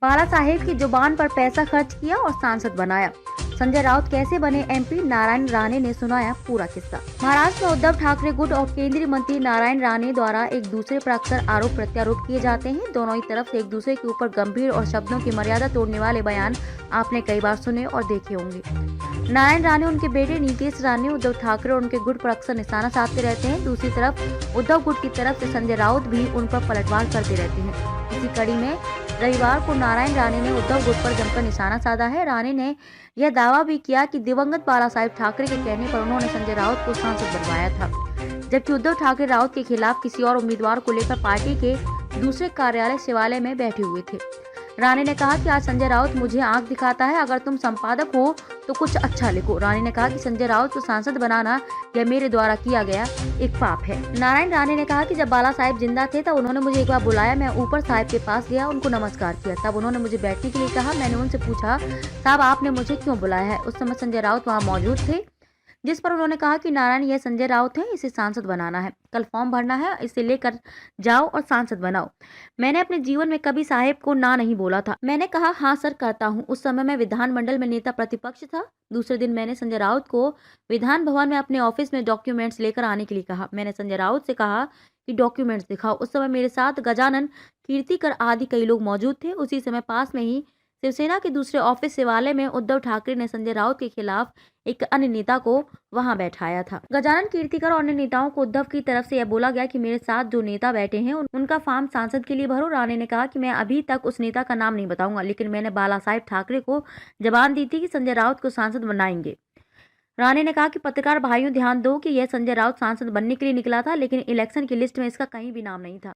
बाला साहेब की जुबान पर पैसा खर्च किया और सांसद बनाया। संजय राउत कैसे बने एमपी, नारायण राणे ने सुनाया पूरा किस्सा। महाराष्ट्र में उद्धव ठाकरे गुट और केंद्रीय मंत्री नारायण राणे द्वारा एक दूसरे पर अक्सर आरोप प्रत्यारोप किए जाते हैं। दोनों ही तरफ से एक दूसरे के ऊपर गंभीर और शब्दों की मर्यादा तोड़ने वाले बयान आपने कई बार सुने और देखे होंगे। नारायण राणे, उनके बेटे नीतीश राणे, उद्धव ठाकरे और उनके गुट पर अक्सर निशाना साधते रहते हैं। दूसरी तरफ उद्धव गुट की तरफ से संजय राउत भी उन पर पलटवार करते रहते हैं। इसी कड़ी में रविवार को नारायण राणे ने उद्धव गुट पर जमकर निशाना साधा है। राणे ने यह दावा भी किया कि दिवंगत बाला साहेब ठाकरे के कहने पर उन्होंने संजय राउत को सांसद बनवाया था, जबकि उद्धव ठाकरे राउत के खिलाफ किसी और उम्मीदवार को लेकर पार्टी के दूसरे कार्यालय शिवालय में बैठे हुए थे। राणे ने कहा कि आज संजय राउत मुझे आंख दिखाता है, अगर तुम संपादक हो तो कुछ अच्छा लिखो। राणे ने कहा कि संजय राउत को सांसद बनाना यह मेरे द्वारा किया गया एक पाप है। नारायण राणे ने कहा कि जब बाला साहेब जिंदा थे तब उन्होंने मुझे एक बार बुलाया, मैं ऊपर साहब के पास गया, उनको नमस्कार किया, तब उन्होंने मुझे बैठने के लिए कहा। मैंने उनसे पूछा, साहब आपने मुझे क्यों बुलाया है? उस समय संजय राउत वहाँ मौजूद थे, जिस पर उन्होंने कहा कि नारायण, यह संजय राउत है, इसे सांसद बनाना है, कल फॉर्म भरना है, इसे लेकर जाओ और सांसद बनाओ। मैंने अपने जीवन में कभी साहेब को ना नहीं बोला था। मैंने कहा हाँ सर करता हूँ। उस समय मैं विधानमंडल में नेता प्रतिपक्ष था। दूसरे दिन मैंने संजय राउत को विधान भवन में अपने ऑफिस में डॉक्यूमेंट्स लेकर आने के लिए कहा। मैंने संजय राउत से कहा कि डॉक्यूमेंट्स दिखाओ। उस समय मेरे साथ गजानन कीर्तिकर आदि कई लोग मौजूद थे। उसी समय पास में ही शिवसेना के दूसरे ऑफिस शिवालय में उद्धव ठाकरे ने संजय राउत के खिलाफ एक अन्य नेता को वहां बैठाया था। गजानन कीर्तिकर और अन्य नेताओं को उद्धव की तरफ से यह बोला गया कि मेरे साथ जो नेता बैठे हैं उनका फॉर्म सांसद के लिए भरो। राणे ने कहा कि मैं अभी तक उस नेता का नाम नहीं बताऊंगा, लेकिन मैंने बाला साहेब ठाकरे को जबान दी थी कि संजय राउत को सांसद बनाएंगे। राणे ने कहा कि पत्रकार भाइयों ध्यान दो कि यह संजय राउत सांसद बनने के लिए निकला था, लेकिन इलेक्शन की लिस्ट में इसका कहीं भी नाम नहीं था।